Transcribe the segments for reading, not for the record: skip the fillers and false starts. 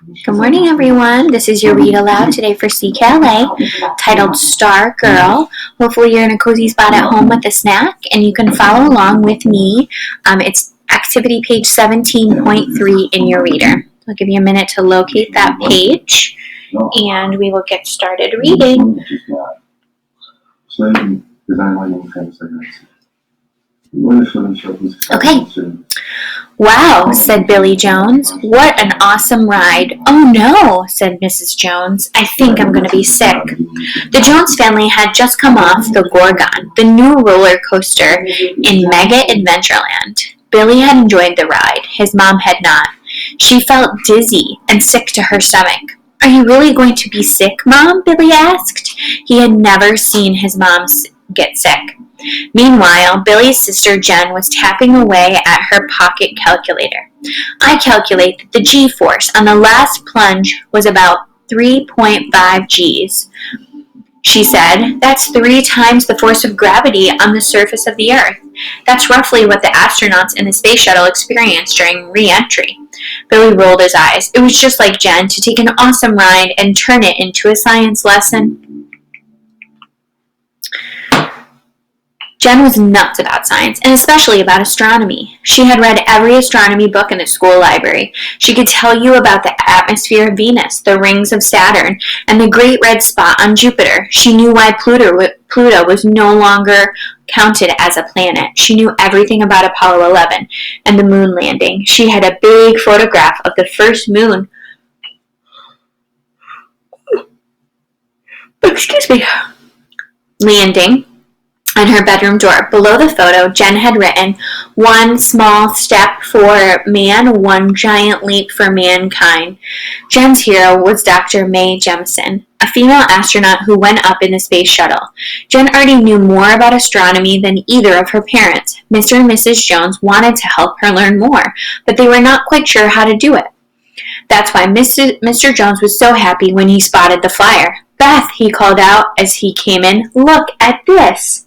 Good morning, everyone. This is your Read Aloud today for CKLA, titled Star Girl. Hopefully you're in a cozy spot at home with a snack, and you can follow along with me. It's activity page 17.3 in your reader. I'll give you a minute to locate that page, and we will get started reading. Okay. Wow, said Billy Jones. What an awesome ride. Oh no, said Mrs. Jones. I think I'm going to be sick. The Jones family had just come off the Gorgon, the new roller coaster in Mega Adventureland. Billy had enjoyed the ride. His mom had not. She felt dizzy and sick to her stomach. Are you really going to be sick, Mom? Billy asked. He had never seen his mom get sick. Meanwhile, Billy's sister Jen was tapping away at her pocket calculator. I calculate that the G-force on the last plunge was about 3.5 Gs. She said, that's 3 times the force of gravity on the surface of the Earth. That's roughly what the astronauts in the space shuttle experienced during re-entry. Billy rolled his eyes. It was just like Jen to take an awesome ride and turn it into a science lesson. Jen was nuts about science, and especially about astronomy. She had read every astronomy book in the school library. She could tell you about the atmosphere of Venus, the rings of Saturn, and the great red spot on Jupiter. She knew why Pluto was no longer counted as a planet. She knew everything about Apollo 11 and the moon landing. She had a big photograph of the first moon. Landing on her bedroom door. Below the photo, Jen had written, "One small step for man, one giant leap for mankind." Jen's hero was Dr. Mae Jemison, a female astronaut who went up in the space shuttle. Jen already knew more about astronomy than either of her parents. Mr. and Mrs. Jones wanted to help her learn more, but they were not quite sure how to do it. That's why Mr. Jones was so happy when he spotted the flyer. "Beth," he called out as he came in, "look at this."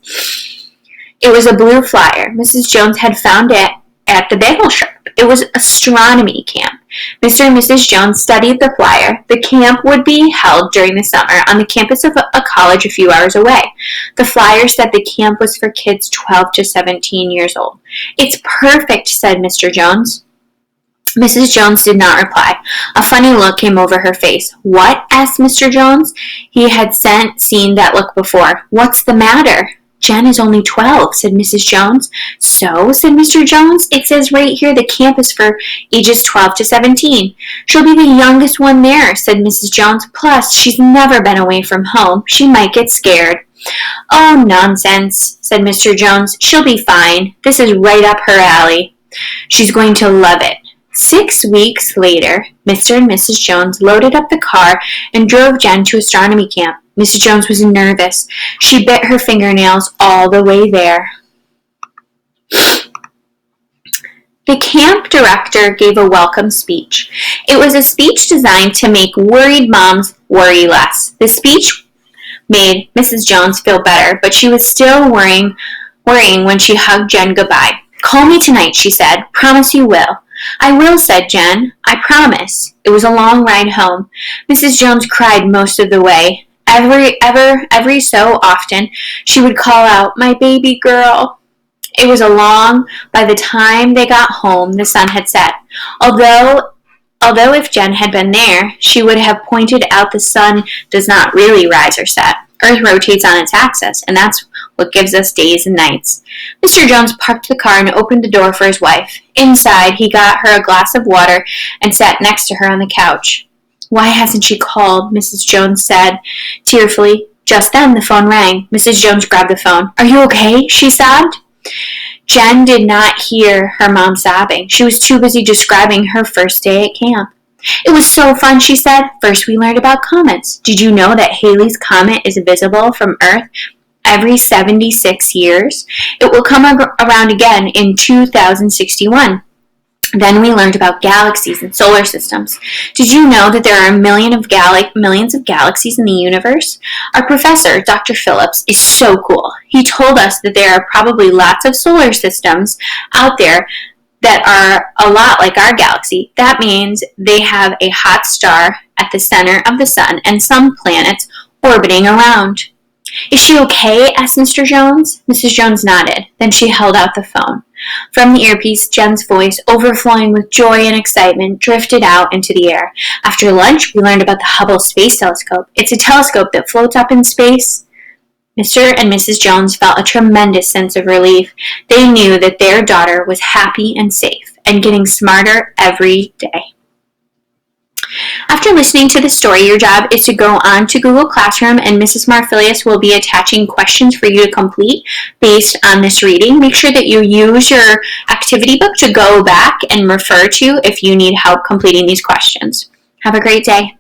It was a blue flyer. Mrs. Jones had found it at the bagel shop. It was astronomy camp. Mr. and Mrs. Jones studied the flyer. The camp would be held during the summer on the campus of a college a few hours away. The flyer said the camp was for kids 12 to 17 years old. "It's perfect," said Mr. Jones. Mrs. Jones did not reply. A funny look came over her face. "What?" asked Mr. Jones. He had seen that look before. "What's the matter?" "Jen is only 12, said Mrs. Jones. "So," said Mr. Jones, "it says right here the camp is for ages 12 to 17. "She'll be the youngest one there," said Mrs. Jones. "Plus, she's never been away from home. She might get scared." "Oh, nonsense," said Mr. Jones. "She'll be fine. This is right up her alley. She's going to love it." 6 weeks later, Mr. and Mrs. Jones loaded up the car and drove Jen to astronomy camp. Mrs. Jones was nervous. She bit her fingernails all the way there. The camp director gave a welcome speech. It was a speech designed to make worried moms worry less. The speech made Mrs. Jones feel better, but she was still worrying when she hugged Jen goodbye. "Call me tonight," she said. "Promise you will." "I will," said Jen. "I promise." It was a long ride home. Mrs. Jones cried most of the way. Every so often, she would call out, "My baby girl." It was by the time they got home, the sun had set. Although if Jen had been there, she would have pointed out the sun does not really rise or set. Earth rotates on its axis, and that's what gives us days and nights. Mr. Jones parked the car and opened the door for his wife. Inside, he got her a glass of water and sat next to her on the couch. "Why hasn't she called?" Mrs. Jones said tearfully. Just then, the phone rang. Mrs. Jones grabbed the phone. "Are you okay?" she sobbed. Jen did not hear her mom sobbing. She was too busy describing her first day at camp. "It was so fun," she said. "First we learned about comets. Did you know that Halley's Comet is visible from Earth every 76 years? It will come around again in 2061. Then we learned about galaxies and solar systems. Did you know that there are millions of galaxies in the universe? Our professor, Dr. Phillips, is so cool. He told us that there are probably lots of solar systems out there that are a lot like our galaxy. That means they have a hot star at the center of the sun and some planets orbiting around. Is she okay? Asked Mr. Jones. Mrs. Jones nodded. Then she held out the phone. From the earpiece, Jen's voice, overflowing with joy and excitement, drifted out into the air. After lunch, we learned about the Hubble Space Telescope. It's a telescope that floats up in space. Mr. and Mrs. Jones felt a tremendous sense of relief. They knew that their daughter was happy and safe and getting smarter every day. After listening to the story, your job is to go on to Google Classroom, and Mrs. Marfilius will be attaching questions for you to complete based on this reading. Make sure that you use your activity book to go back and refer to if you need help completing these questions. Have a great day.